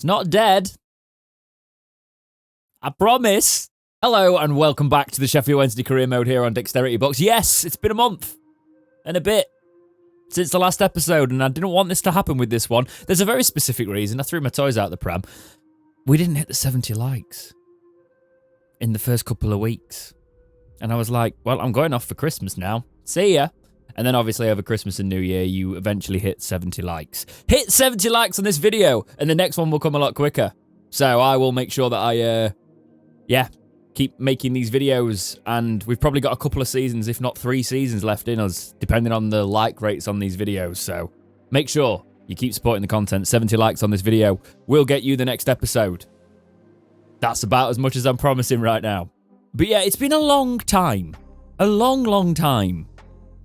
It's not dead. I promise. Hello and welcome back to the Sheffield Wednesday career mode here on Dexterity Box. Yes, it's been a month and a bit since the last episode, and I didn't want this to happen with this one. There's a very specific reason. I threw my toys out the pram. We didn't hit the 70 likes in the first couple of weeks. And I was like, well, I'm going off for Christmas now. See ya. And then obviously over Christmas and New Year, you eventually hit 70 likes. Hit 70 likes on this video, and the next one will come a lot quicker. So I will make sure that I, keep making these videos. And we've probably got a couple of seasons, if not 3 seasons left in us, depending on the like rates on these videos. So make sure you keep supporting the content. 70 likes on this video will get you the next episode. That's about as much as I'm promising right now. But yeah, it's been a long time. A long, long time.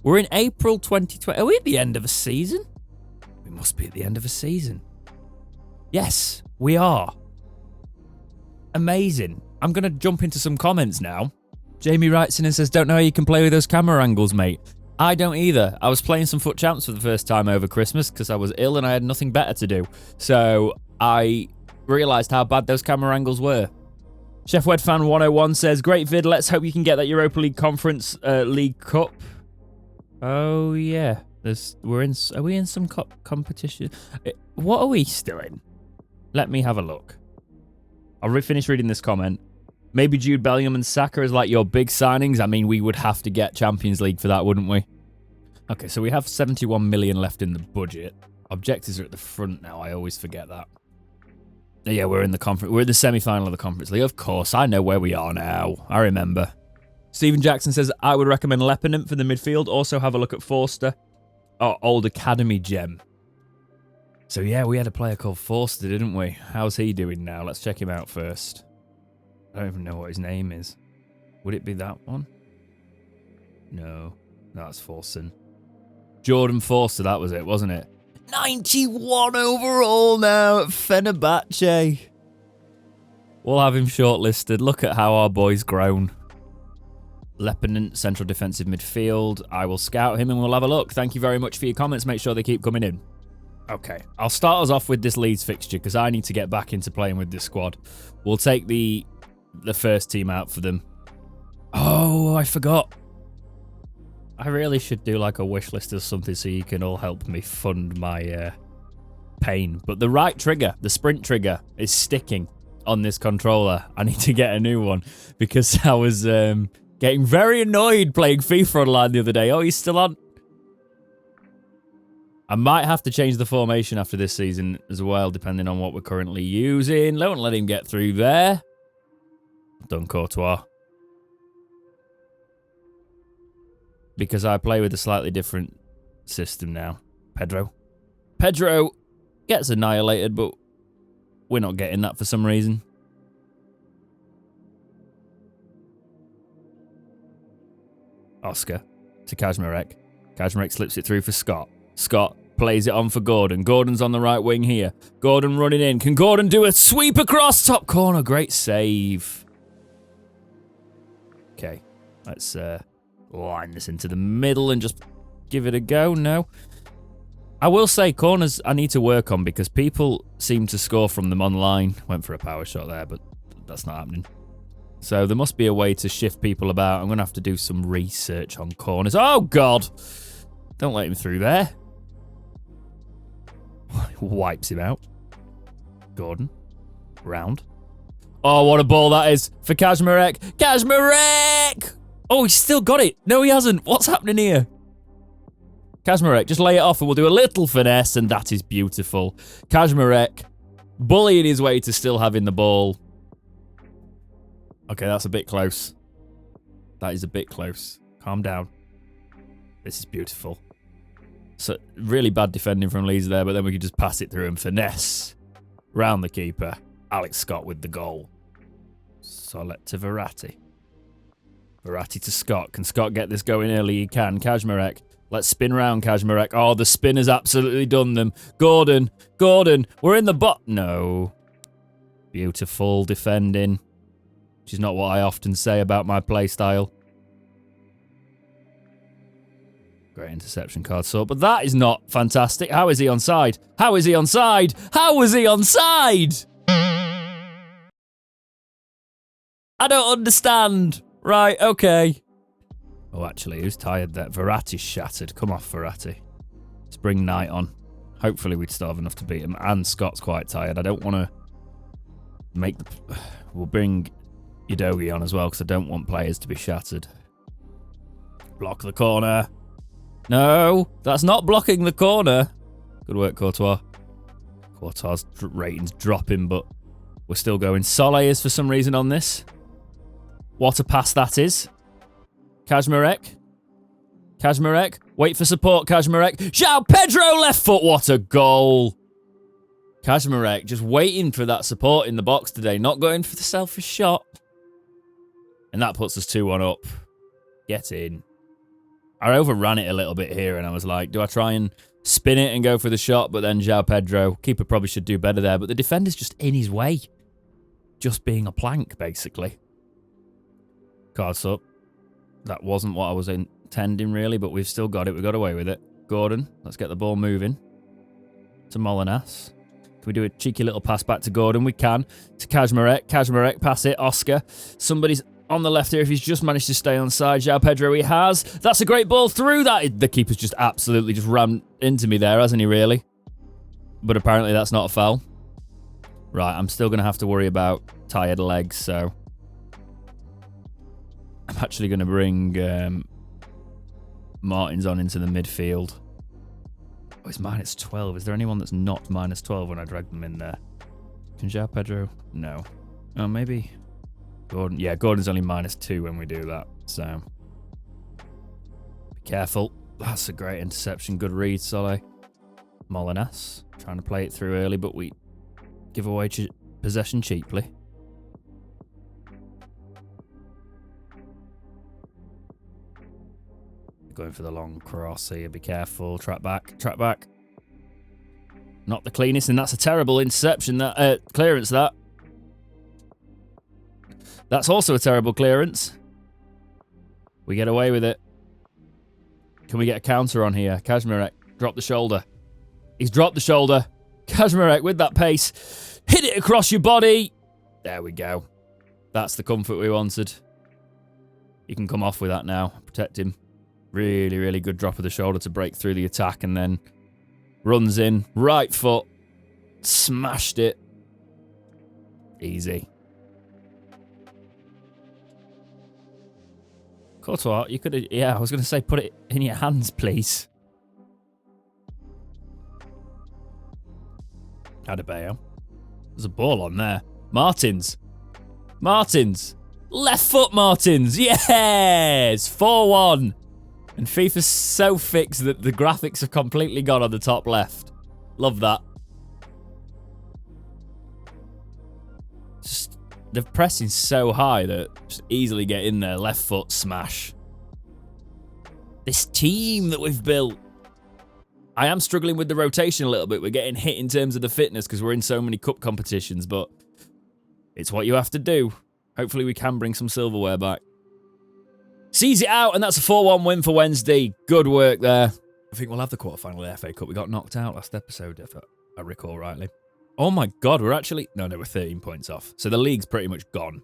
We're in April 2020. Are we at the end of a season? We must be at the end of a season. Yes, we are. Amazing. I'm going to jump into some comments now. Jamie writes in and says, don't know how you can play with those camera angles, mate. I don't either. I was playing some Foot Champs for the first time over Christmas because I was ill and I had nothing better to do. So I realised how bad those camera angles were. Chef Wed Fan 101 says, great vid. Let's hope you can get that Europa League Conference League Cup. Oh yeah, are we in some competition? What are we still in? Let me have a look. I'll finish reading this comment. Maybe Jude Bellingham and Saka is like your big signings. I mean, we would have to get Champions League for that, wouldn't we? Okay, so we have 71 million left in the budget. Objectives are at the front now. I always forget that. Yeah, we're in the conference. We're in the semi-final of the Conference League. Of course, I know where we are now. I remember. Stephen Jackson says, I would recommend Leppinen for the midfield. Also have a look at Forster. Oh, old academy gem. So yeah, we had a player called Forster, didn't we? How's he doing now? Let's check him out first. I don't even know what his name is. Would it be that one? No, that's Forson. Jordan Forster, that was it, wasn't it? 91 overall now at Fenerbahce. We'll have him shortlisted. Look at how our boy's grown. Leppinen, central defensive midfield. I will scout him and we'll have a look. Thank you very much for your comments. Make sure they keep coming in. Okay, I'll start us off with this Leeds fixture because I need to get back into playing with this squad. We'll take the first team out for them. Oh, I forgot. I really should do like a wish list or something so you can all help me fund my pain. But the right trigger, the sprint trigger, is sticking on this controller. I need to get a new one because I was getting very annoyed playing FIFA online the other day. Oh, he's still on. I might have to change the formation after this season as well, depending on what we're currently using. Don't let him get through there. Done Courtois. Because I play with a slightly different system now. Pedro. Pedro gets annihilated, but we're not getting that for some reason. Oscar to Kaczmarek. Kaczmarek slips it through for Scott. Scott plays it on for Gordon. Gordon's on the right wing here. Gordon running in. Can Gordon do a sweep across top corner? Great save. Okay, let's line this into the middle and just give it a go. No. I will say corners I need to work on because people seem to score from them online. Went for a power shot there, but that's not happening. So there must be a way to shift people about. I'm going to have to do some research on corners. Oh, God. Don't let him through there. Wipes him out. Gordon. Round. Oh, what a ball that is for Kaczmarek. Kaczmarek! Oh, he's still got it. No, he hasn't. What's happening here? Kaczmarek, just lay it off and we'll do a little finesse, and that is beautiful. Kaczmarek bullying his way to still having the ball. Okay, that's a bit close. That is a bit close. Calm down. This is beautiful. So, really bad defending from Leeds there, but then we could just pass it through and finesse. Round the keeper. Alex Scott with the goal. Solette to Verratti. Verratti to Scott. Can Scott get this going early? He can. Kaczmarek. Let's spin round Kaczmarek. Oh, the spin has absolutely done them. Gordon. Gordon. We're in the bot. No. Beautiful defending. Which is not what I often say about my play style. Great interception card sort, but that is not fantastic. How is he onside? How is he onside? How was he onside? I don't understand. Right, okay. Oh, actually, who's tired there? Verratti's shattered. Come off, Verratti. Let's bring Knight on. Hopefully we'd still have enough to beat him. And Scott's quite tired. I don't want to make the... We'll bring Udogie on as well, because I don't want players to be shattered. Block the corner. No, that's not blocking the corner. Good work, Courtois. Courtois' rating's dropping, but we're still going. Solé is for some reason on this. What a pass that is. Kaczmarek. Kaczmarek. Wait for support, Kaczmarek. João Pedro, left foot. What a goal. Kaczmarek just waiting for that support in the box today. Not going for the selfish shot. And that puts us 2-1 up. Get in. I overran it a little bit here, and I was like, do I try and spin it and go for the shot? But then João Pedro, keeper probably should do better there, but the defender's just in his way. Just being a plank, basically. Cards up. That wasn't what I was intending, really, but we've still got it. We got away with it. Gordon, let's get the ball moving. To Molinas. Can we do a cheeky little pass back to Gordon? We can. To Kaczmarek. Kaczmarek, pass it. Oscar. Somebody's on the left here if he's just managed to stay on side. João Pedro, he has. That's a great ball through that. The keeper's just absolutely just ran into me there, hasn't he, really? But apparently that's not a foul. Right, I'm still going to have to worry about tired legs, so... I'm actually going to bring Martins on into the midfield. Oh, it's minus 12. Is there anyone that's not minus 12 when I drag them in there? Can João Pedro? No. Oh, maybe... Gordon. Yeah, Gordon's only minus 2 when we do that, so... Be careful. That's a great interception. Good read, Solé. Molinas. Trying to play it through early, but we give away possession cheaply. Going for the long cross here. Be careful. Track back. Track back. Not the cleanest, and that's a terrible interception. That clearance, that. That's also a terrible clearance. We get away with it. Can we get a counter on here? Kaczmarek, drop the shoulder. He's dropped the shoulder. Kaczmarek with that pace. Hit it across your body. There we go. That's the comfort we wanted. You can come off with that now. Protect him. Really, really good drop of the shoulder to break through the attack, and then runs in. Right foot. Smashed it. Easy. Courtois, you could have... Yeah, I was going to say put it in your hands, please. Adebayo. There's a ball on there. Martins. Martins. Left foot Martins. Yes! 4-1. And FIFA's so fixed that the graphics have completely gone on the top left. Love that. Just... The pressing's so high that just easily get in there. Left foot smash. This team that we've built. I am struggling with the rotation a little bit. We're getting hit in terms of the fitness because we're in so many cup competitions, but it's what you have to do. Hopefully we can bring some silverware back. Sees it out, and that's a 4-1 win for Wednesday. Good work there. I think we'll have the quarterfinal of the FA Cup. We got knocked out last episode, if I recall rightly. Oh my God, we're actually... No, we're 13 points off. So the league's pretty much gone.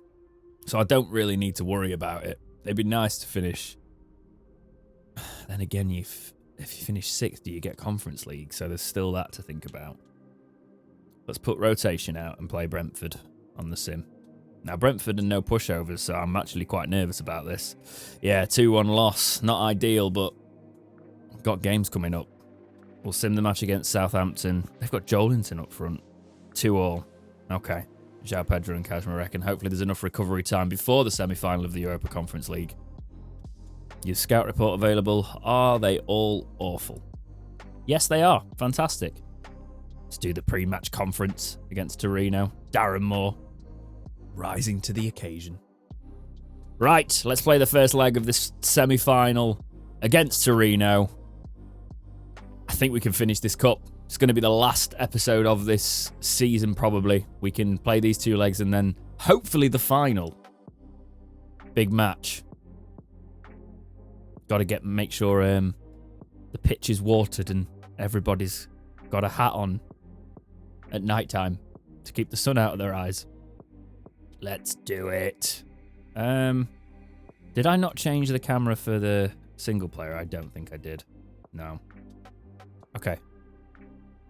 So I don't really need to worry about it. It'd be nice to finish. Then again, if you finish 6th, you get Conference League. So there's still that to think about. Let's put rotation out and play Brentford on the sim. Now, Brentford and no pushovers, so I'm actually quite nervous about this. Yeah, 2-1 loss. Not ideal, but got games coming up. We'll sim the match against Southampton. They've got Joelinton up front. 2-2. Okay. João Pedro and Kaczmarek, and hopefully there's enough recovery time before the semi-final of the Europa Conference League. Your scout report available. Are they all awful? Yes, they are. Fantastic. Let's do the pre-match conference against Torino. Darren Moore rising to the occasion. Right, let's play the first leg of this semi-final against Torino. I think we can finish this cup. It's going to be the last episode of this season, probably. We can play these 2 legs and then hopefully the final. Big match. Got to make sure the pitch is watered and everybody's got a hat on at night time to keep the sun out of their eyes. Let's do it. Did I not change the camera for the single player? I don't think I did. No. Okay.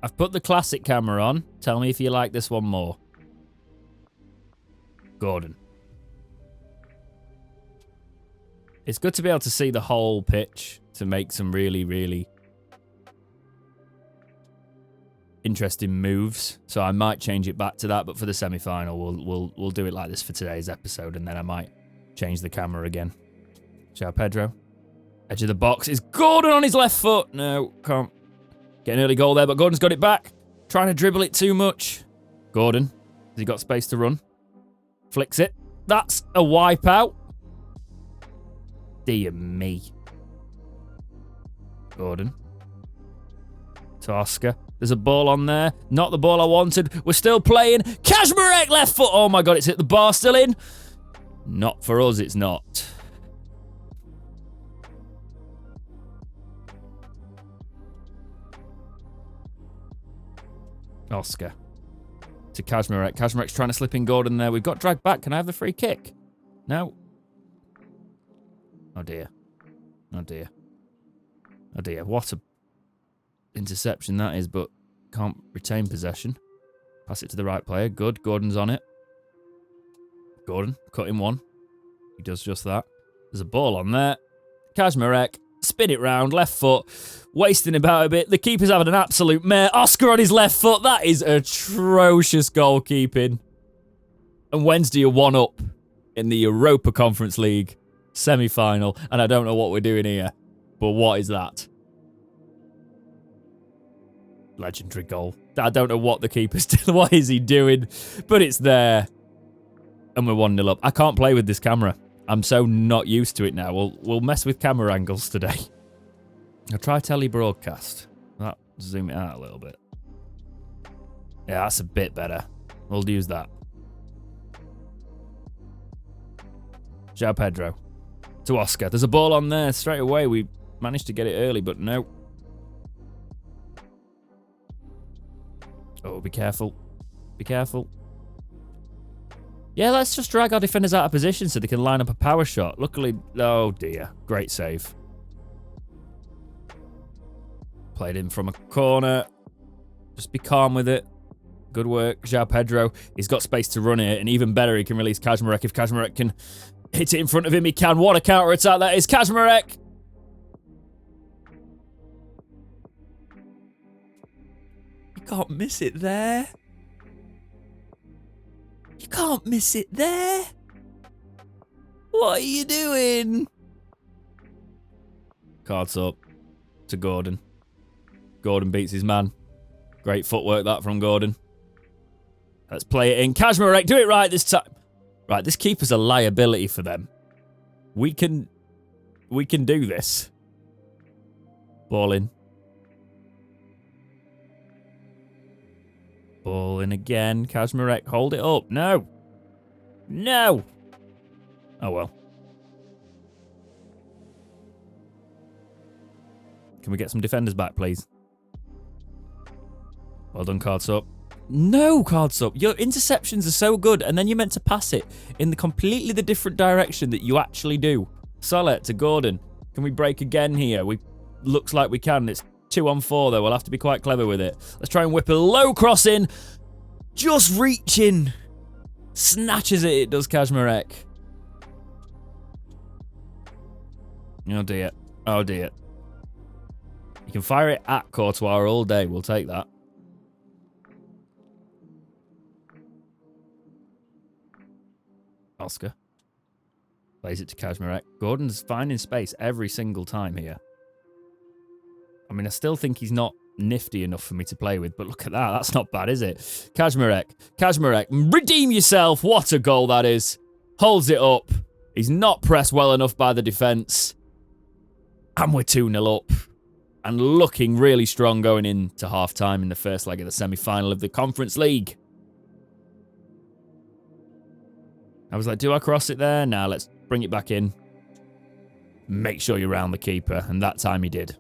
I've put the classic camera on. Tell me if you like this one more. Gordon. It's good to be able to see the whole pitch to make some really, really interesting moves. So I might change it back to that, but for the semi-final, we'll do it like this for today's episode, and then I might change the camera again. João Pedro. Edge of the box. Is Gordon on his left foot? No, can't get an early goal there, but Gordon's got it back. Trying to dribble it too much. Gordon. Has he got space to run? Flicks it. That's a wipeout. Dear me. Gordon. To Oscar. There's a ball on there. Not the ball I wanted. We're still playing. Kaczmarek left foot. Oh my God, it's hit the bar. Still in. Not for us, it's not. Oscar. To Kaczmarek. Kaczmarek's trying to slip in Gordon there. We've got dragged back. Can I have the free kick? No. Oh dear. Oh dear. Oh dear. What a interception that is, but can't retain possession. Pass it to the right player. Good. Gordon's on it. Gordon, cut him one. He does just that. There's a ball on there. Kaczmarek, spin it round, left foot, wasting about a bit. The keeper's having an absolute mare. Oscar on his left foot. That is atrocious goalkeeping. And Wednesday are 1-up in the Europa Conference League semi-final. And I don't know what we're doing here, but what is that? Legendary goal. I don't know what the keeper's doing. What is he doing? But it's there. And we're 1-0 up. I can't play with this camera. I'm so not used to it now. We'll mess with camera angles today. I'll try telebroadcast. That zoom it out a little bit. Yeah, that's a bit better. We'll use that. João Pedro. To Oscar. There's a ball on there straight away. We managed to get it early, but no. Oh, be careful. Be careful. Yeah, let's just drag our defenders out of position so they can line up a power shot. Luckily, oh dear. Great save. Played in from a corner. Just be calm with it. Good work, João Pedro. He's got space to run it, and even better, he can release Kaczmarek. If Kaczmarek can hit it in front of him, he can. What a counter-attack that is. Kaczmarek! You can't miss it there. You can't miss it there. What are you doing? Cards up to Gordon. Gordon beats his man. Great footwork that from Gordon. Let's play it in. Kaczmarek, do it right this time. Right, this keeper's a liability for them. We can do this. Ball in. Ball in again. Kaczmarek, hold it up. No. No. Oh, well. Can we get some defenders back, please? Well done, cards up. No, cards up. Your interceptions are so good, and then you're meant to pass it in the completely different direction that you actually do. Solet to Gordon. Can we break again here? Looks like we can. It's 2-on-4, though. We'll have to be quite clever with it. Let's try and whip a low cross in. Just reaching. Snatches it. It does Kaczmarek. Oh, dear. Oh, dear. You can fire it at Courtois all day. We'll take that. Oscar. Plays it to Kaczmarek. Gordon's finding space every single time here. I mean, I still think he's not nifty enough for me to play with, but look at that. That's not bad, is it? Kaczmarek. Kaczmarek. Redeem yourself. What a goal that is. Holds it up. He's not pressed well enough by the defence. And we're 2-0 up. And looking really strong going into half-time in the first leg of the semi-final of the Conference League. I was like, do I cross it there? Nah, let's bring it back in. Make sure you're round the keeper. And that time he did.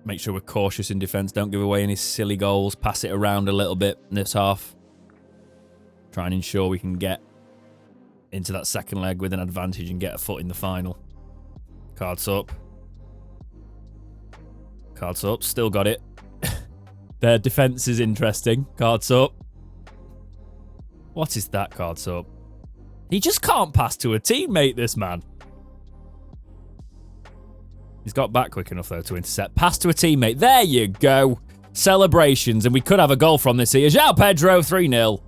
Make sure we're cautious in defence. Don't give away any silly goals. Pass it around a little bit in this half. Try and ensure we can get into that second leg with an advantage and get a foot in the final. Cards up. Cards up. Still got it. Their defence is interesting. Cards up. What is that, cards up? He just can't pass to a teammate, this man. He's got back quick enough, though, to intercept. Pass to a teammate. There you go. Celebrations, and we could have a goal from this here. João Pedro, 3-0.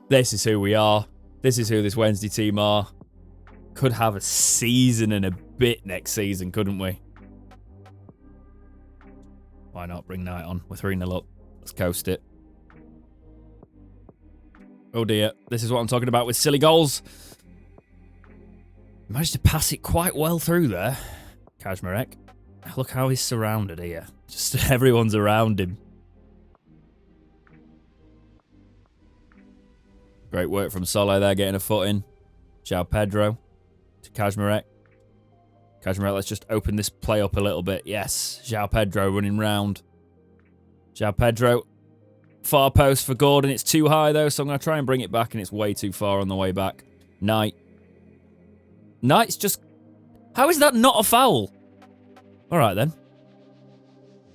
This is who we are. This is who this Wednesday team are. Could have a season and a bit next season, couldn't we? Why not bring Knight on? We're 3-0 up. Let's coast it. Oh dear. This is what I'm talking about with silly goals. Managed to pass it quite well through there. Kaczmarek. Look how he's surrounded here. Just everyone's around him. Great work from Solo there, getting a foot in. João Pedro to Kaczmarek. Kaczmarek, let's just open this play up a little bit. Yes, João Pedro running round. João Pedro. Far post for Gordon. It's too high, though, so I'm going to try and bring it back, and it's way too far on the way back. Knight. Knight's just... How is that not a foul? All right, then.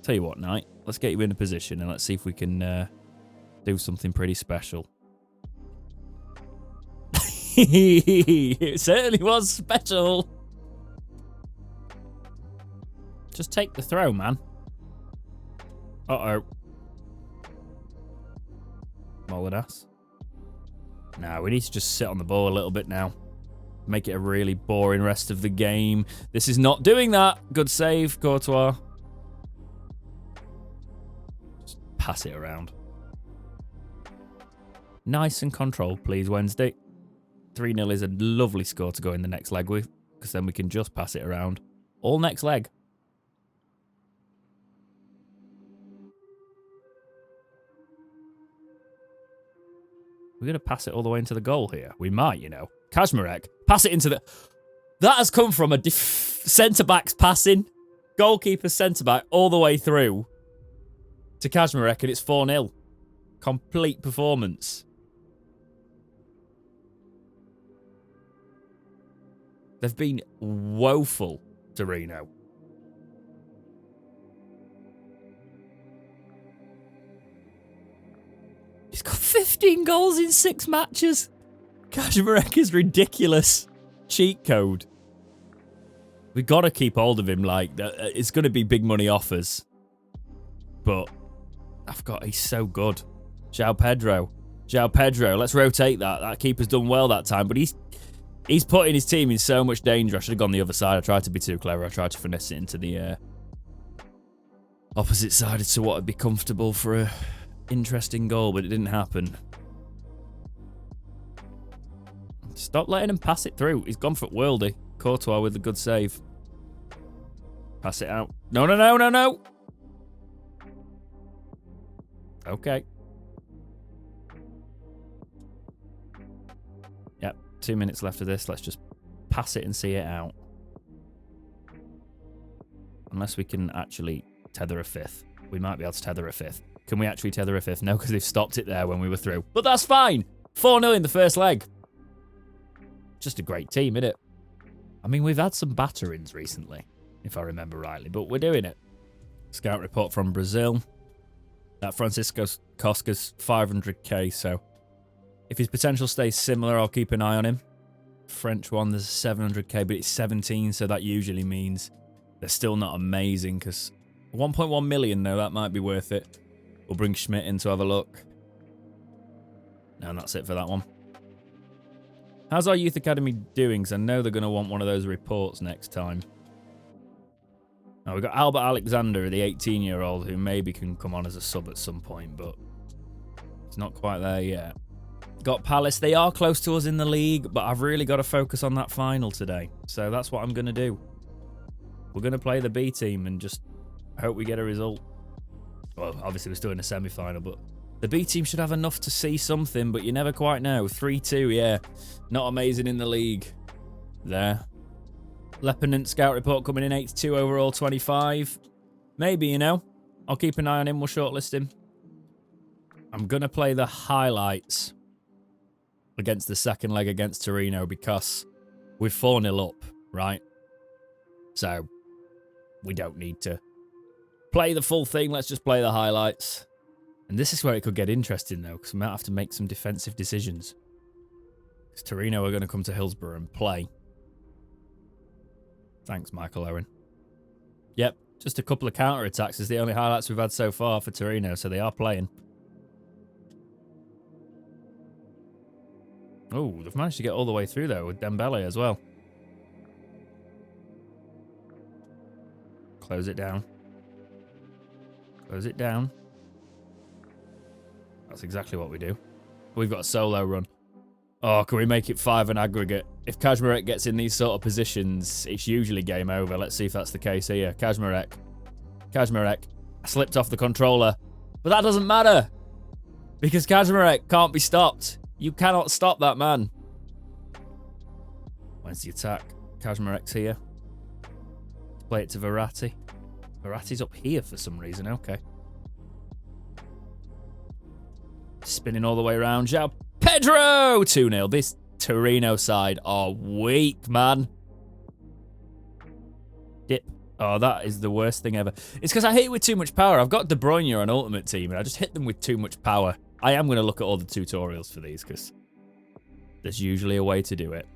Tell you what, Knight. Let's get you in a position, and let's see if we can do something pretty special. It certainly was special. Just take the throw, man. Uh-oh. Molinas. Nah, we need to just sit on the ball a little bit now. Make it a really boring rest of the game. This is not doing that. Good save, Courtois. Just pass it around. Nice and controlled, please, Wednesday. 3-0 is a lovely score to go in the next leg with, because then we can just pass it around. All next leg. We're going to pass it all the way into the goal here. We might, you know. Kaczmarek, pass it into the... That has come from a centre-back's passing. Goalkeeper centre-back all the way through to Kaczmarek, and it's 4-0. Complete performance. They've been woeful, Torino. He's got 15 goals in 6 matches. Kaczmarek is ridiculous. Cheat code. We've got to keep hold of him. Like, it's going to be big money offers. But he's so good. João Pedro. João Pedro. Let's rotate that. That keeper's done well that time. But he's putting his team in so much danger. I should have gone the other side. I tried to be too clever. I tried to finesse it into the opposite side to what would be comfortable for a interesting goal, but it didn't happen. Stop letting him pass it through. He's gone for worldy. Courtois with a good save. Pass it out. No, no, no, no, no. Okay. Yep, 2 minutes left of this. Let's just pass it and see it out. Unless we can actually tether a fifth. We might be able to tether a fifth. Can we actually tether a fifth? No, because they've stopped it there when we were through. But that's fine. 4-0 in the first leg. Just a great team, isn't it? I mean, we've had some batterings recently, if I remember rightly, but we're doing it. Scout report from Brazil. That Francisco Cosca's 500k, so if his potential stays similar, I'll keep an eye on him. French one, there's 700k, but it's 17, so that usually means they're still not amazing, because 1.1 million, though, that might be worth it. We'll bring Schmidt in to have a look. And that's it for that one. How's our youth academy doing? Because I know they're going to want one of those reports next time. Now, we've got Albert Alexander, the 18-year-old, who maybe can come on as a sub at some point, but it's not quite there yet. Got Palace. They are close to us in the league, but I've really got to focus on that final today. So that's what I'm going to do. We're going to play the B team and just hope we get a result. Well, obviously, we're still in a semi-final, but the B team should have enough to see something, but you never quite know. 3-2, yeah. Not amazing in the league. There. Lieutenant Scout report coming in 82 overall 25. Maybe, you know. I'll keep an eye on him. We'll shortlist him. I'm going to play the highlights against the second leg against Torino because we're 4-0 up, right? So we don't need to play the full thing. Let's just play the highlights. And this is where it could get interesting, though, because we might have to make some defensive decisions. Because Torino are going to come to Hillsborough and play. Thanks, Michael Owen. Yep, just a couple of counter-attacks is the only highlights we've had so far for Torino, so they are playing. Oh, they've managed to get all the way through, though, with Dembele as well. Close it down. Close it down. That's exactly what we do. We've got a solo run. Oh, can we make it 5 an aggregate? If Kaczmarek gets in these sort of positions, it's usually game over. Let's see if that's the case here. Kaczmarek. Kaczmarek. I slipped off the controller. But that doesn't matter. Because Kaczmarek can't be stopped. You cannot stop that man. When's the attack? Kaczmarek's here. Play it to Verratti. Verratti's up here for some reason. Okay. Spinning all the way around. João Pedro! 2-0. This Torino side are weak, man. Dip. Oh, that is the worst thing ever. It's because I hit it with too much power. I've got De Bruyne on Ultimate Team, and I just hit them with too much power. I am going to look at all the tutorials for these, because there's usually a way to do it.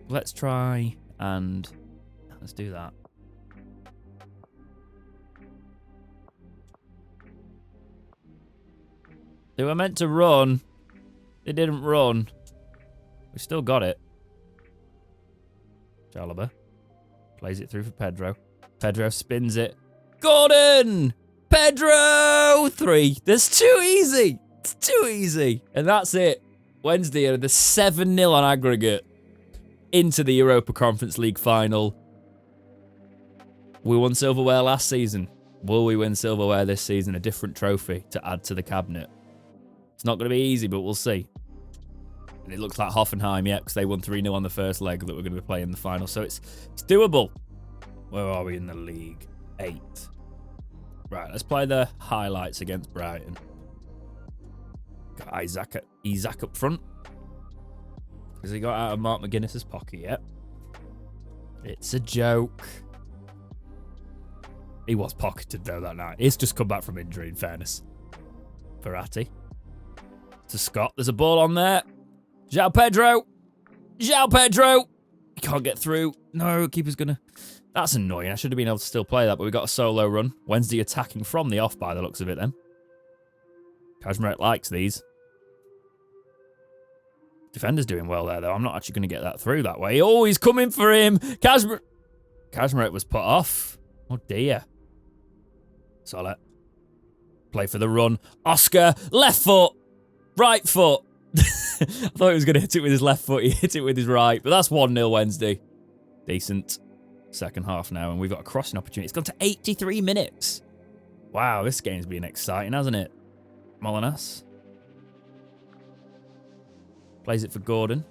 Let's try and... let's do that. They were meant to run. They didn't run. We still got it. Chalobah plays it through for Pedro. Pedro spins it. Gordon! Pedro! 3. That's too easy. It's too easy. And that's it. Wednesday are the 7-0 on aggregate into the Europa Conference League final. We won silverware last season. Will we win silverware this season? A different trophy to add to the cabinet. It's not going to be easy, but we'll see. And it looks like Hoffenheim, yeah, because they won 3-0 on the first leg that we're going to be playing in the final. So it's doable. Where are we in the league? 8th. Right, let's play the highlights against Brighton. Got Isaac up front. Has he got out of Mark McGuinness's pocket yet? It's a joke. He was pocketed, though, that night. He's just come back from injury, in fairness. Verratti. To Scott. There's a ball on there. João Pedro. João Pedro. He can't get through. No, keeper's going to... That's annoying. I should have been able to still play that, but we got a solo run. Wednesday attacking from the off by the looks of it then. Kaczmarek likes these. Defender's doing well there, though. I'm not actually going to get that through that way. Oh, he's coming for him. Kaczmarek was put off. Oh, dear. Solid. Play for the run. Oscar. Left foot. Right foot. I thought he was going to hit it with his left foot. He hit it with his right. But that's 1-0 Wednesday. Decent. Second half now. And we've got a crossing opportunity. It's gone to 83 minutes. Wow, this game's been exciting, hasn't it? Molinas. Plays it for Gordon.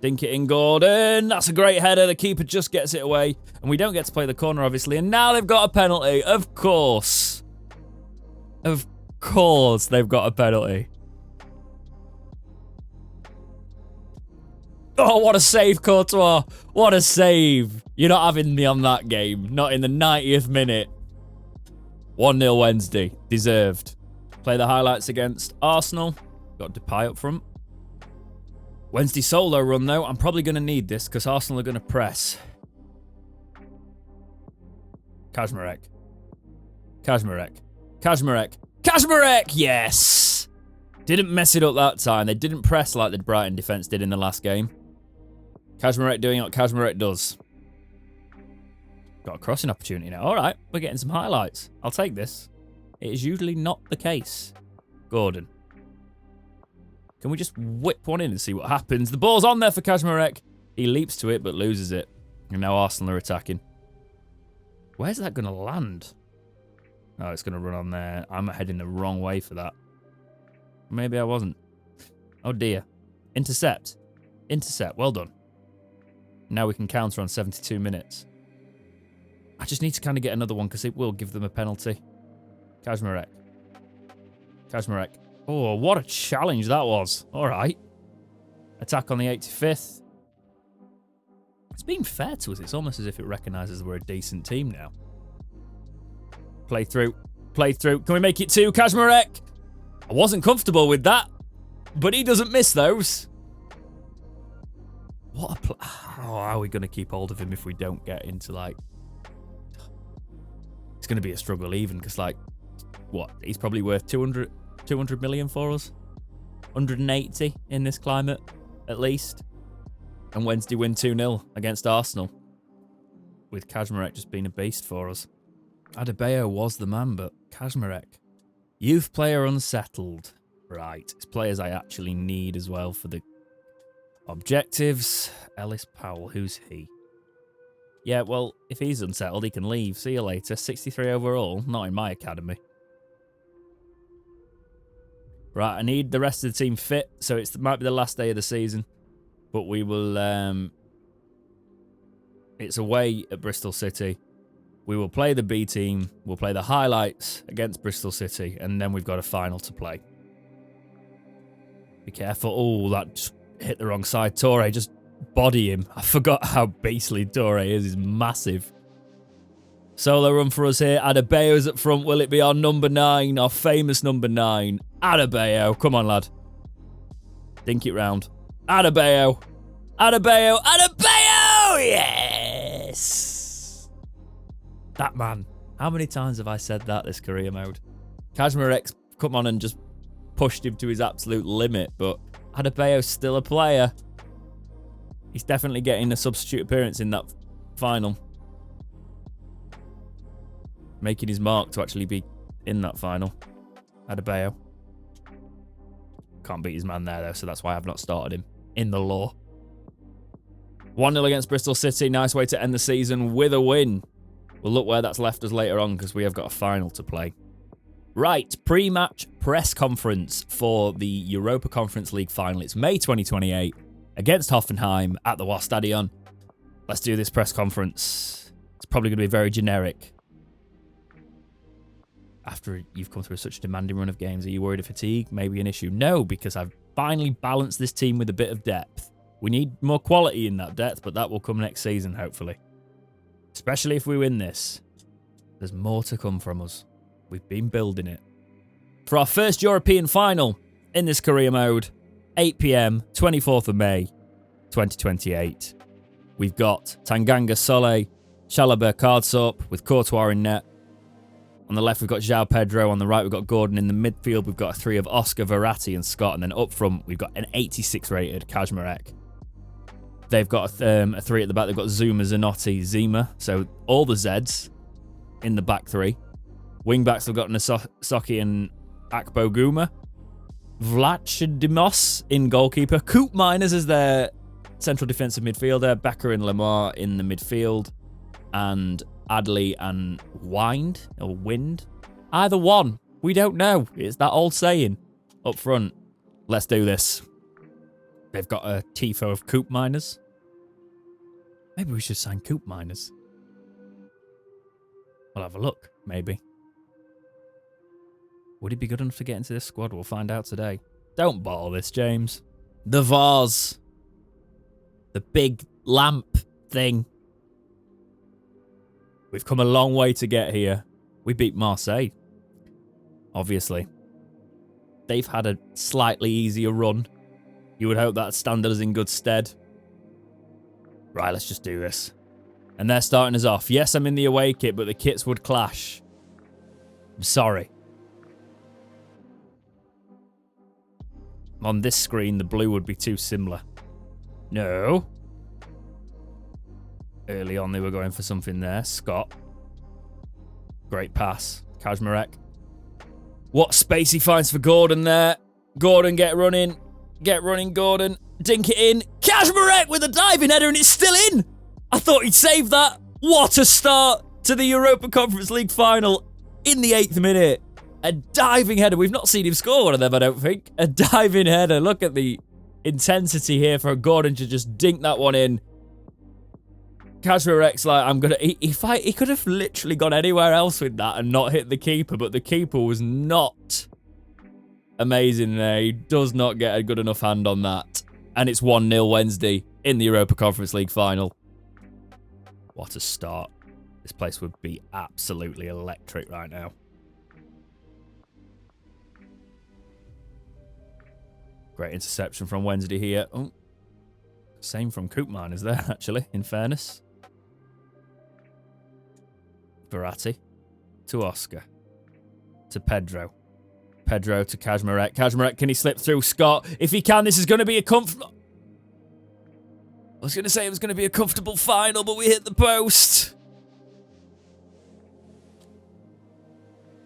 Dink it in, Gordon. That's a great header. The keeper just gets it away. And we don't get to play the corner, obviously. And now they've got a penalty. Of course. Of course they've got a penalty. Oh, what a save, Courtois. What a save. You're not having me on that game. Not in the 90th minute. 1-0 Wednesday. Deserved. Play the highlights against Arsenal. Got Depay up front. Wednesday solo run, though. I'm probably going to need this because Arsenal are going to press. Kaczmarek. Kaczmarek. Kaczmarek. Kaczmarek! Yes! Didn't mess it up that time. They didn't press like the Brighton defence did in the last game. Kaczmarek doing what Kaczmarek does. Got a crossing opportunity now. All right, we're getting some highlights. I'll take this. It is usually not the case. Gordon. Can we just whip one in and see what happens? The ball's on there for Kaczmarek. He leaps to it but loses it. And now Arsenal are attacking. Where's that going to land? Oh, it's going to run on there. I'm heading the wrong way for that. Maybe I wasn't. Oh, dear. Intercept. Intercept. Well done. Now we can counter on 72 minutes. I just need to kind of get another one because it will give them a penalty. Kaczmarek. Kaczmarek. Oh, what a challenge that was. All right. Attack on the 85th. It's been fair to us. It's almost as if it recognises we're a decent team now. Play through. Play through. Can we make it 2? Kaczmarek. I wasn't comfortable with that, but he doesn't miss those. What a how are we going to keep hold of him if we don't get into, like... It's going to be a struggle even, because, like, what? He's probably worth 200 million for us. 180 in this climate, at least. And Wednesday win 2-0 against Arsenal. With Kaczmarek just being a beast for us. Adebayo was the man, but Kaczmarek. Youth player unsettled. Right. It's players I actually need as well for the objectives. Ellis Powell, who's he? Yeah, well, if he's unsettled, he can leave. See you later. 63 overall. Not in my academy. Right, I need the rest of the team fit, so it might be the last day of the season. But we will... it's away at Bristol City. We will play the B team. We'll play the highlights against Bristol City, and then we've got a final to play. Be careful. Oh, that just hit the wrong side. Torre, just body him. I forgot how beastly Torre is. He's massive. Solo run for us here. Adebayo's up front. Will it be our number 9? Our famous number 9. Adebayo. Come on, lad. Dink it round. Adebayo. Adebayo. Adebayo! Yes! That man. How many times have I said that this career mode? Kaczmarek's come on and just pushed him to his absolute limit, but Adebayo's still a player. He's definitely getting a substitute appearance in that final. Making his mark to actually be in that final. Adebayo. Can't beat his man there, though, so that's why I've not started him in the law. 1-0 against Bristol City. Nice way to end the season with a win. We'll look where that's left us later on because we have got a final to play. Right, pre-match press conference for the Europa Conference League final. It's May 2028 against Hoffenheim at the Weststadion. Let's do this press conference. It's probably going to be very generic. After you've come through such a demanding run of games, are you worried of fatigue? Maybe an issue? No, because I've finally balanced this team with a bit of depth. We need more quality in that depth, but that will come next season, hopefully. Especially if we win this. There's more to come from us. We've been building it. For our first European final in this career mode, 8 PM, 24th of May, 2028. We've got Tanganga, Solé, Chalobah, Cardsorp with Courtois in net. On the left, we've got João Pedro. On the right, we've got Gordon. In the midfield, we've got a 3 of Oscar, Verratti and Scott. And then up front, we've got an 86 rated Kaczmarek. They've got a 3 at the back. They've got Zuma, Zanotti, Zima. So all the Zs in the back 3. Wing backs, we've got Nasoki and Akpoguma. Vlachodimos in goalkeeper. Coop Miners as their central defensive midfielder. Becker and Lamar in the midfield. And Adley and Wind, or Wind. Either one. We don't know. It's that old saying. Up front. Let's do this. They've got a tifo of Coop Miners. Maybe we should sign Coop Miners. We'll have a look, maybe. Would he be good enough to get into this squad? We'll find out today. Don't bottle this, James. The vase. The big lamp thing. We've come a long way to get here. We beat Marseille. Obviously. They've had a slightly easier run. You would hope that stand us in good stead. Right, let's just do this. And they're starting us off. Yes, I'm in the away kit, but the kits would clash. I'm sorry. On this screen, the blue would be too similar. No. Early on, they were going for something there. Scott. Great pass. Kaczmarek. What space he finds for Gordon there. Gordon, get running. Get running, Gordon. Dink it in. Kaczmarek with a diving header, and it's still in. I thought he'd save that. What a start to the Europa Conference League final in the 8th minute. A diving header. We've not seen him score one of them, I don't think. A diving header. Look at the intensity here for Gordon to just dink that one in. Kaczmarek's like, I'm gonna. He could have literally gone anywhere else with that and not hit the keeper, but the keeper was not amazing there. He does not get a good enough hand on that. And it's 1-0 Wednesday in the Europa Conference League final. What a start. This place would be absolutely electric right now. Great interception from Wednesday here. Oh, same from Koopman is there, actually, in fairness. Verratti to Oscar. To Pedro. Pedro to Kaczmarek. Kaczmarek, can he slip through? Scott, if he can, this is going to be a comfortable... I was going to say it was going to be a comfortable final, but we hit the post.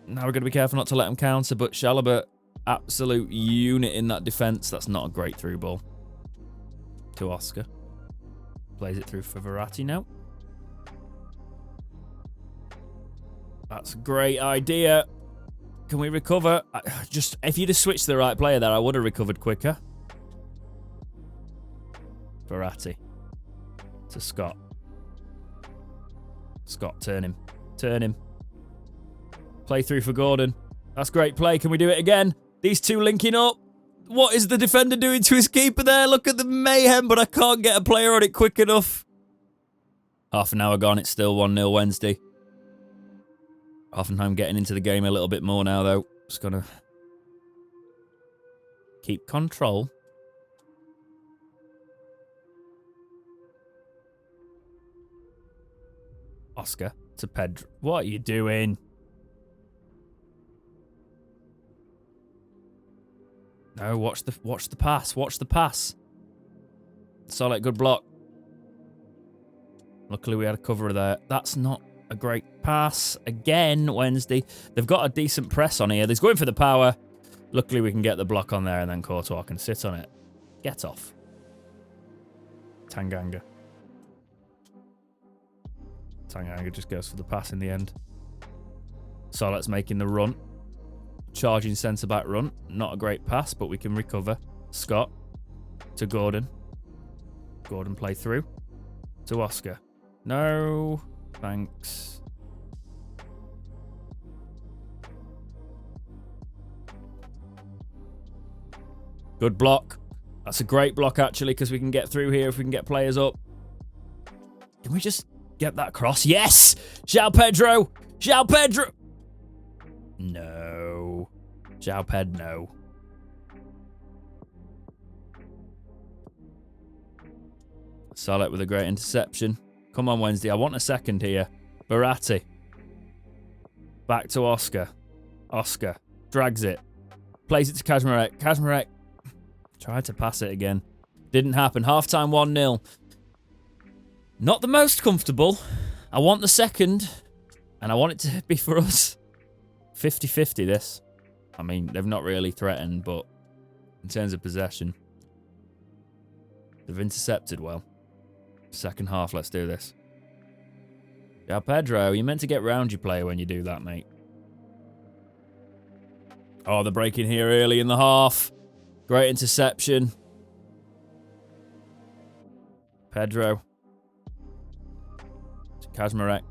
Now we're going to be careful not to let him counter, but Chalobah, absolute unit in that defence. That's not a great through ball. To Oscar. Plays it through for Verratti now. That's a great idea. Can we recover? If you'd have switched to the right player there, I would have recovered quicker. Verratti. To Scott. Scott, turn him. Turn him. Play through for Gordon. That's great play. Can we do it again? These two linking up. What is the defender doing to his keeper there? Look at the mayhem, but I can't get a player on it quick enough. Half an hour gone. It's still 1-0 Wednesday. Hoffenheim getting into the game a little bit more now, though. Just going to keep control. Oscar to Pedro. What are you doing? No, watch the pass. Watch the pass. Solid, good block. Luckily, we had a cover there. That's not a great pass. Again, Wednesday. They've got a decent press on here. He's going for the power. Luckily, we can get the block on there, and then Courtois can sit on it. Get off. Tanganga. Tanganga just goes for the pass in the end. Solid's making the run. Charging centre-back run. Not a great pass, but we can recover. Scott to Gordon. Gordon play through. To Oscar. No. Thanks. Good block. That's a great block, actually, because we can get through here if we can get players up. Can we just get that cross? Yes! João Pedro! João Pedro! No. João Ped, no. Solid with a great interception. Come on, Wednesday. I want a second here. Verratti. Back to Oscar. Oscar. Drags it. Plays it to Kaczmarek. Kaczmarek tried to pass it again. Didn't happen. Half-time 1-0. Not the most comfortable. I want the second. And I want it to be for us. 50-50 this. I mean, they've not really threatened, but in terms of possession, they've intercepted well. Second half, let's do this. Yeah, Pedro, you're meant to get round your player when you do that, mate. Oh, they're breaking here early in the half. Great interception. Pedro. To Kaczmarek.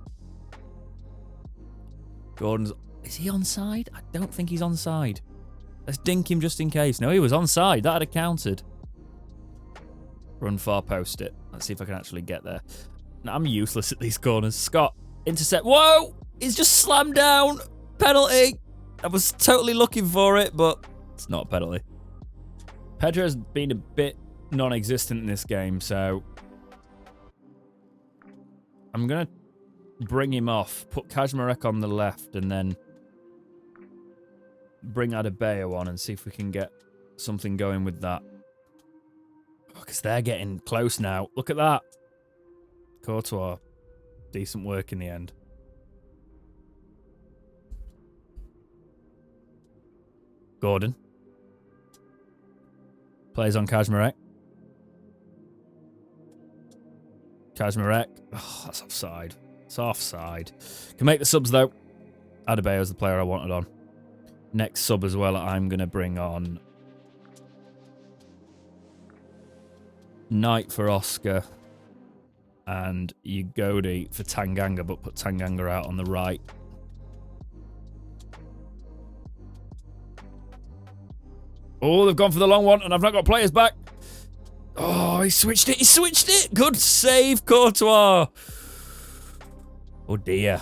Gordon's... Is he onside? I don't think he's onside. Let's dink him just in case. No, he was onside. That would have counted. Run far post it. Let's see if I can actually get there. No, I'm useless at these corners. Scott, intercept. Whoa! He's just slammed down. Penalty. I was totally looking for it, but it's not a penalty. Pedro's been a bit non-existent in this game, so I'm going to bring him off, put Kaczmarek on the left, and then bring Adebayo on and see if we can get something going with that. Because they're getting close now. Look at that. Courtois. Decent work in the end. Gordon. Plays on Kaczmarek. Kaczmarek. Oh, that's offside. It's offside. Can make the subs, though. Adebayo's the player I wanted on. Next sub as well, I'm going to bring on Knight for Oscar. And Ugodi for Tanganga, but put Tanganga out on the right. Oh, they've gone for the long one, and I've not got players back. Oh, he switched it. He switched it. Good save, Courtois. Oh, dear.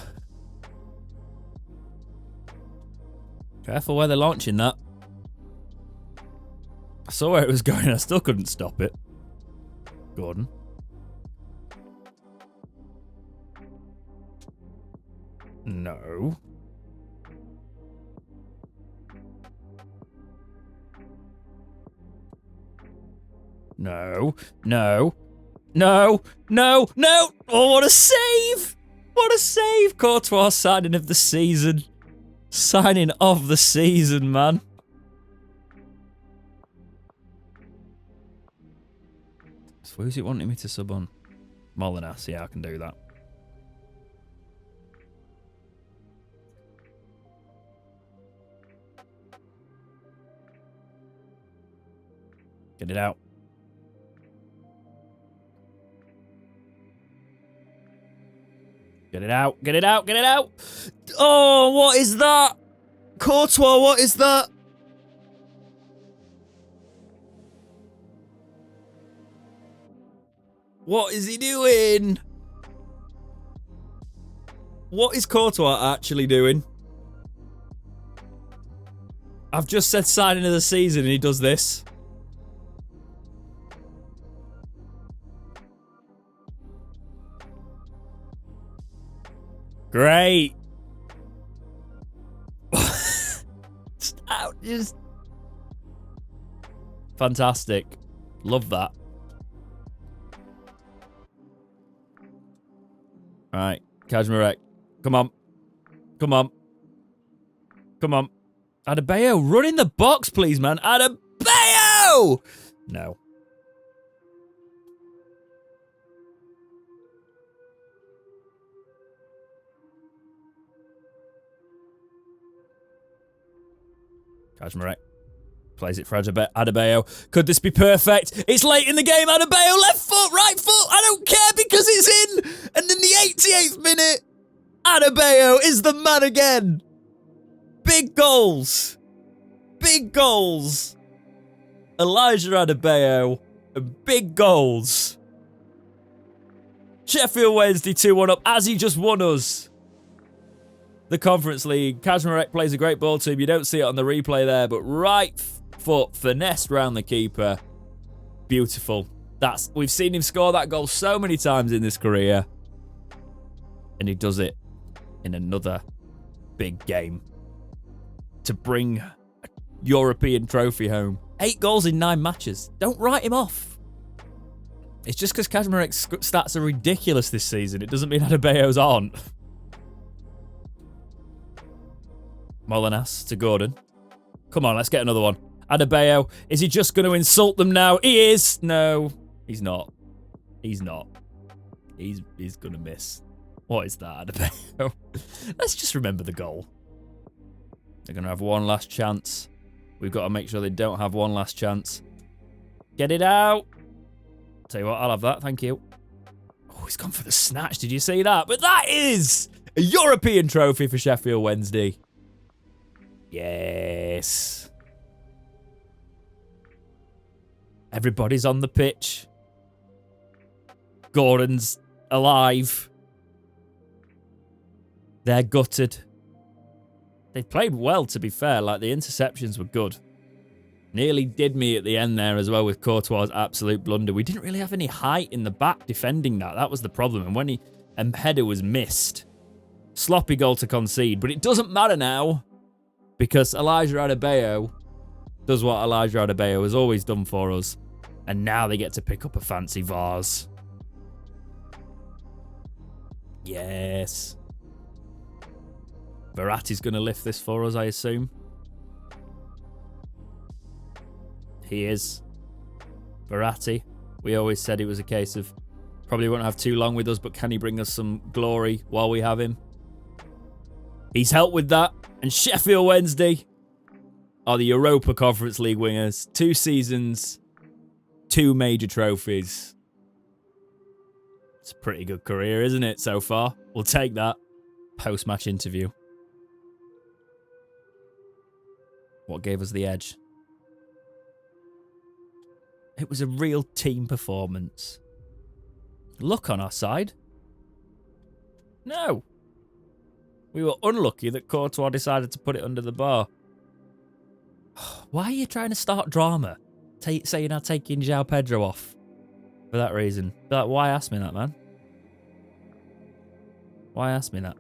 Careful where they're launching that. I saw where it was going. I still couldn't stop it. Gordon. No. No. No. No. No. No. Oh, what a save. What a save. Courtois signing of the season. Signing of the season, man. So who's it wanting me to sub on? Molinas. Yeah, I can do that. Get it out. Get it out. Get it out. Get it out. Oh, what is that? Courtois, what is that? What is he doing? What is Courtois actually doing? I've just said signing of the season and he does this. Great. Just fantastic. Love that. All right, Kajmarek. Come on. Come on. Come on. Adebayo, run in the box, please, man. Adebayo! No. Kajmarek plays it for Adebayo. Could this be perfect? It's late in the game. Adebayo, left foot, right foot. I don't care because it's in. And in the 88th minute, Adebayo is the man again. Big goals. Big goals. Elijah Adebayo. And big goals. Sheffield Wednesday 2-1 up as he just won us the Conference League. Kajmarek plays a great ball to him. You don't see it on the replay there, but right foot finessed round the keeper. Beautiful. We've seen him score that goal so many times in this career. And he does it in another big game to bring a European trophy home. 8 goals in 9 matches. Don't write him off. It's just because Kajmarek's stats are ridiculous this season. It doesn't mean Adebayo's aren't. Molinas to Gordon. Come on, let's get another one. Adebayo, is he just going to insult them now? He is. No, he's not. He's not. He's going to miss. What is that, Adebayo? Let's just remember the goal. They're going to have one last chance. We've got to make sure they don't have one last chance. Get it out. Tell you what, I'll have that. Thank you. Oh, he's gone for the snatch. Did you see that? But that is a European trophy for Sheffield Wednesday. Yes. Everybody's on the pitch. Gordon's alive. They're gutted. They played well, to be fair. Like, the interceptions were good. Nearly did me at the end there as well with Courtois' absolute blunder. We didn't really have any height in the back defending that. That was the problem. And when a header was missed, sloppy goal to concede. But it doesn't matter now, because Elijah Adebayo does what Elijah Adebayo has always done for us. And now they get to pick up a fancy vase. Yes. Verratti's going to lift this for us, I assume. He is. Verratti. We always said it was a case of probably won't have too long with us, but can he bring us some glory while we have him? He's helped with that. And Sheffield Wednesday are the Europa Conference League winners. 2 seasons, 2 major trophies. It's a pretty good career, isn't it, so far? We'll take that. Post-match interview. What gave us the edge? It was a real team performance. Luck on our side? No. We were unlucky that Courtois decided to put it under the bar. Why are you trying to start drama? Saying I'm taking João Pedro off. For that reason. Like, why ask me that, man? Why ask me that?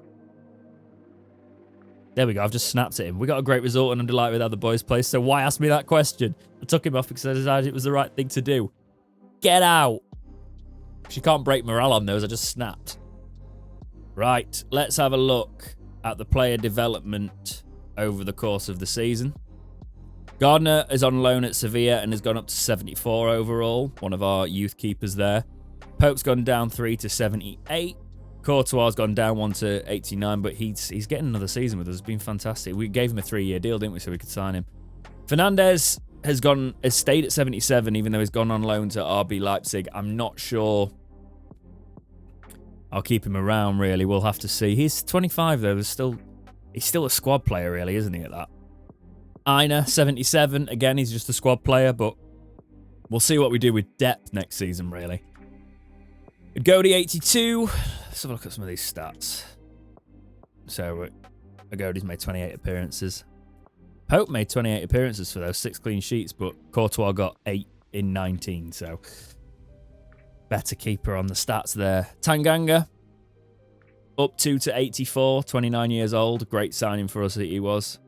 There we go, I've just snapped at him. We got a great result and I'm delighted with how the boys play, so why ask me that question? I took him off because I decided it was the right thing to do. Get out! She can't break morale on those, I just snapped. Right, let's have a look at the player development over the course of the season. Gardner is on loan at Sevilla and has gone up to 74 overall, one of our youth keepers there. Pope's gone down 3 to 78. Courtois has gone down 1 to 89, but he's getting another season with us. It's been fantastic. We gave him a 3-year deal, didn't we, so we could sign him. Fernandez has stayed at 77, even though he's gone on loan to RB Leipzig. I'm not sure I'll keep him around, really. We'll have to see. He's 25, though. He's still a squad player, really, isn't he, at that? Aina, 77. Again, he's just a squad player, but we'll see what we do with depth next season, really. Agodi, 82. Let's have a look at some of these stats. So, Agodi's made 28 appearances. Pope made 28 appearances for those 6 clean sheets, but Courtois got 8 in 19, so better keeper on the stats there. Tanganga, up 2 to 84, 29 years old. Great signing for us that he was.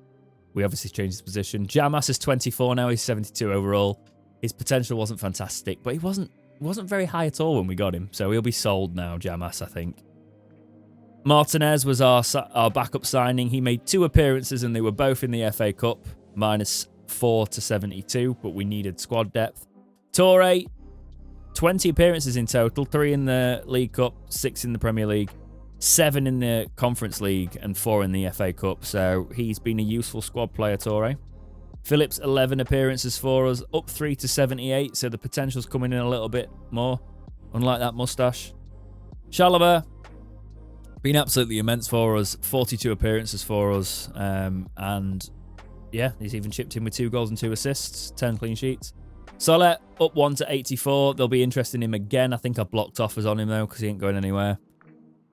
We obviously changed his position. Jamas is 24 now. He's 72 overall. His potential wasn't fantastic, but he wasn't very high at all when we got him, so he'll be sold now, Jamas, I think. Martinez was our backup signing. He made 2 appearances and they were both in the FA Cup, -4 to 72, but we needed squad depth. Torre, 20 appearances in total, 3 in the League Cup, 6 in the Premier League, 7 in the Conference League and 4 in the FA Cup, so he's been a useful squad player, Torre. Phillips, 11 appearances for us, up 3 to 78, so the potential's coming in a little bit more, unlike that moustache. Chalobah, been absolutely immense for us, 42 appearances for us, and yeah, he's even chipped in with 2 goals and 2 assists, 10 clean sheets. Solet, up 1 to 84, they'll be interested in him again. I think I've blocked offers on him though, because he ain't going anywhere.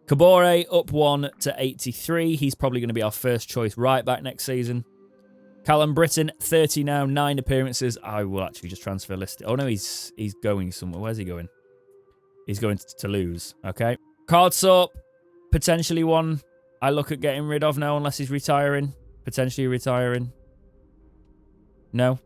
Kabore, up 1 to 83, he's probably going to be our first choice right back next season. Callum Britton, 30 now, 9 appearances. I will actually just transfer list. Oh no, he's going somewhere. Where's he going? He's going to Toulouse. Okay. Cardsop, potentially one I look at getting rid of now unless he's retiring. Potentially retiring. No.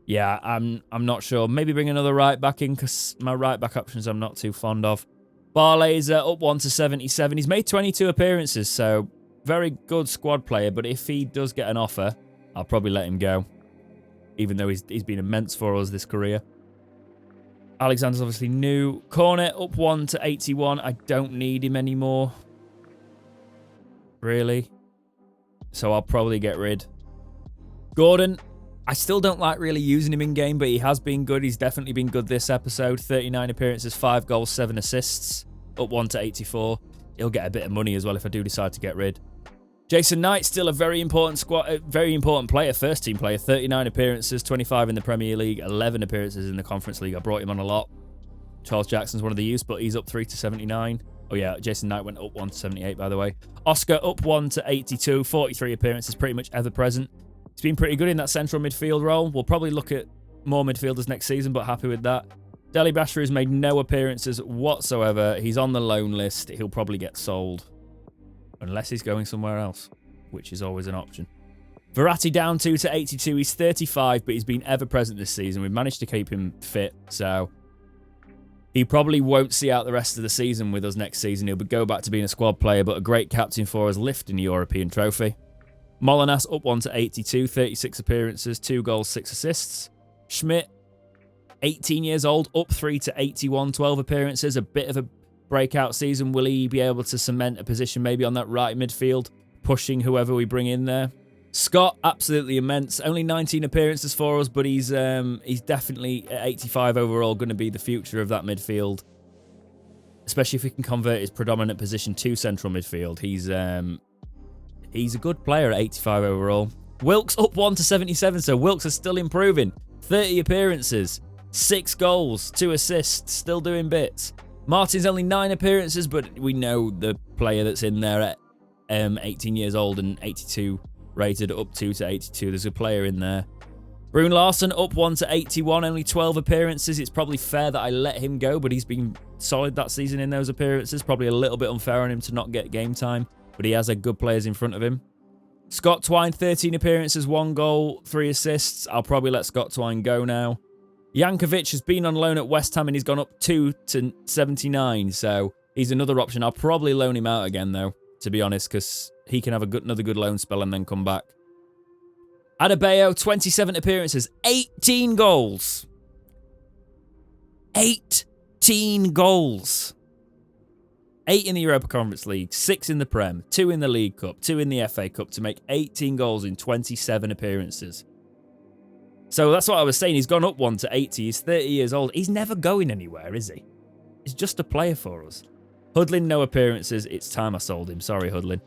Yeah, I'm not sure. Maybe bring another right back in because my right back options I'm not too fond of. Barley's up 1 to 77. He's made 22 appearances, so very good squad player. But if he does get an offer, I'll probably let him go, even though he's been immense for us this career. Alexander's obviously new. Cornet, up 1 to 81. I don't need him anymore, really, so I'll probably get rid. Gordon, I still don't like really using him in-game, but he has been good. He's definitely been good this episode. 39 appearances, 5 goals, 7 assists, up 1 to 84. He'll get a bit of money as well if I do decide to get rid. Jason Knight, still a very important player, first team player. 39 appearances, 25 in the Premier League, 11 appearances in the Conference League. I brought him on a lot. Charles Jackson's one of the youths, but he's up 3 to 79. Oh yeah, Jason Knight went up 1 to 78, by the way. Oscar up 1 to 82, 43 appearances, pretty much ever present. He's been pretty good in that central midfield role. We'll probably look at more midfielders next season, but happy with that. Deli Basher has made no appearances whatsoever. He's on the loan list. He'll probably get sold. Unless he's going somewhere else, which is always an option. Verratti down 2 to 82. He's 35, but he's been ever present this season. We've managed to keep him fit, so he probably won't see out the rest of the season with us next season. He'll go back to being a squad player, but a great captain for us, lifting the European trophy. Molinas up 1 to 82, 36 appearances, 2 goals, 6 assists. Schmidt, 18 years old, up 3 to 81, 12 appearances, a bit of a breakout season. Will he be able to cement a position maybe on that right midfield, pushing whoever we bring in there? Scott, absolutely immense. Only 19 appearances for us, but he's definitely at 85 overall going to be the future of that midfield. especially if he can convert his predominant position to central midfield. He's a good player at 85 overall. Wilkes up 1 to 77, so Wilkes is still improving. 30 appearances, 6 goals, 2 assists, still doing bits. Martin's only 9 appearances, but we know the player that's in there at 18 years old and 82 rated, up 2 to 82. There's a player in there. Brune Larson up 1 to 81, only 12 appearances. It's probably fair that I let him go, but he's been solid that season in those appearances. Probably a little bit unfair on him to not get game time, but he has a good players in front of him. Scott Twine, 13 appearances, 1 goal, 3 assists. I'll probably let Scott Twine go now. Yankovic has been on loan at West Ham and he's gone up 2 to 79, so he's another option. I'll probably loan him out again, though, to be honest, because he can have another good loan spell and then come back. Adebayo, 27 appearances, 18 goals. 18 goals. 8 in the Europa Conference League, 6 in the Prem, 2 in the League Cup, 2 in the FA Cup to make 18 goals in 27 appearances. So that's what I was saying. He's gone up 1 to 80. He's 30 years old. He's never going anywhere, is he? He's just a player for us. Hudlin, no appearances. It's time I sold him. Sorry, Hudlin.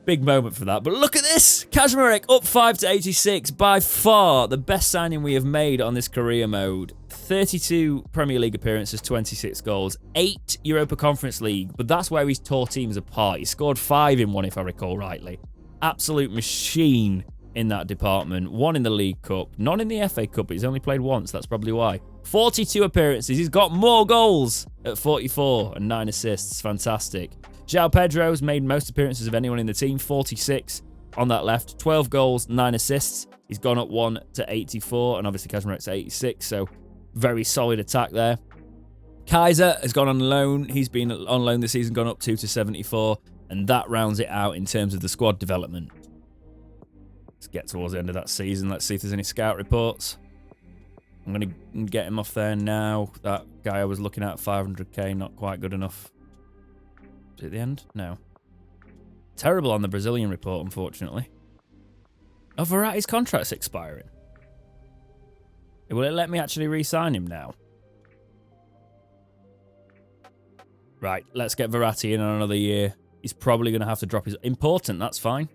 Big moment for that. But look at this. Kaczmarek up 5 to 86. By far the best signing we have made on this career mode. 32 Premier League appearances, 26 goals, 8 Europa Conference League. But that's where he's tore teams apart. He scored 5 in one, if I recall rightly. Absolute machine in that department. 1 in the League Cup. None in the FA Cup, but he's only played once. That's probably why. 42 appearances. He's got more goals at 44 and 9 assists. Fantastic. João Pedro's made most appearances of anyone in the team. 46 on that left. 12 goals, 9 assists. He's gone up 1 to 84. And obviously Kaczmarek's 86. So very solid attack there. Kaiser has gone on loan. He's been on loan this season, gone up 2 to 74. And that rounds it out in terms of the squad development. Let's get towards the end of that season. Let's see if there's any scout reports. I'm going to get him off there now. That guy I was looking at, 500k, not quite good enough. Is it at the end? No. Terrible on the Brazilian report, unfortunately. Oh, Verratti's contract's expiring. Will it let me actually re-sign him now? Right, let's get Verratti in on another year. He's probably going to have to drop his... Important, that's fine.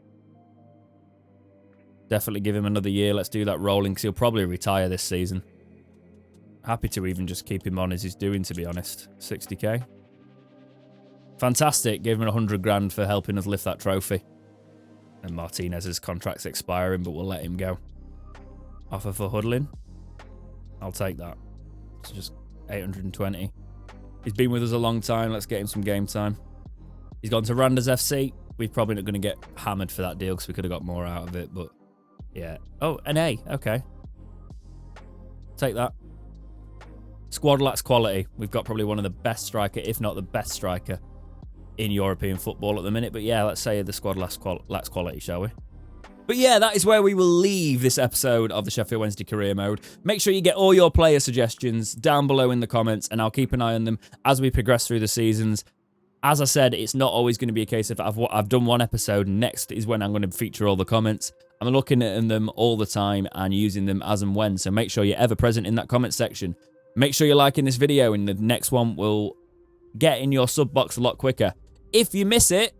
Definitely give him another year. Let's do that rolling, because he'll probably retire this season. Happy to even just keep him on as he's doing, to be honest. 60k. Fantastic. Gave him 100 grand for helping us lift that trophy. And Martinez's contract's expiring, but we'll let him go. Offer for Hudlin. I'll take that. It's just 820. He's been with us a long time. Let's get him some game time. He's gone to Randers FC. We're probably not going to get hammered for that deal because we could have got more out of it, but yeah. Oh, an A. Okay. Take that. Squad lacks quality. We've got probably one of the best striker, if not the best striker, in European football at the minute. But yeah, let's say the squad lacks quality, shall we? But yeah, that is where we will leave this episode of the Sheffield Wednesday Career Mode. Make sure you get all your player suggestions down below in the comments, and I'll keep an eye on them as we progress through the seasons. As I said, it's not always going to be a case of I've done one episode, next is when I'm going to feature all the comments. I'm looking at them all the time and using them as and when, so make sure you're ever present in that comment section. Make sure you're liking this video, and the next one will get in your sub box a lot quicker. If you miss it,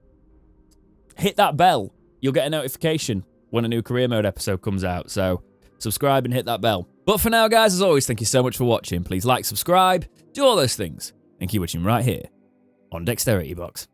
hit that bell. You'll get a notification when a new Career Mode episode comes out, so subscribe and hit that bell. But for now, guys, as always, thank you so much for watching. Please like, subscribe, do all those things, and keep watching right here on Dexterity Box.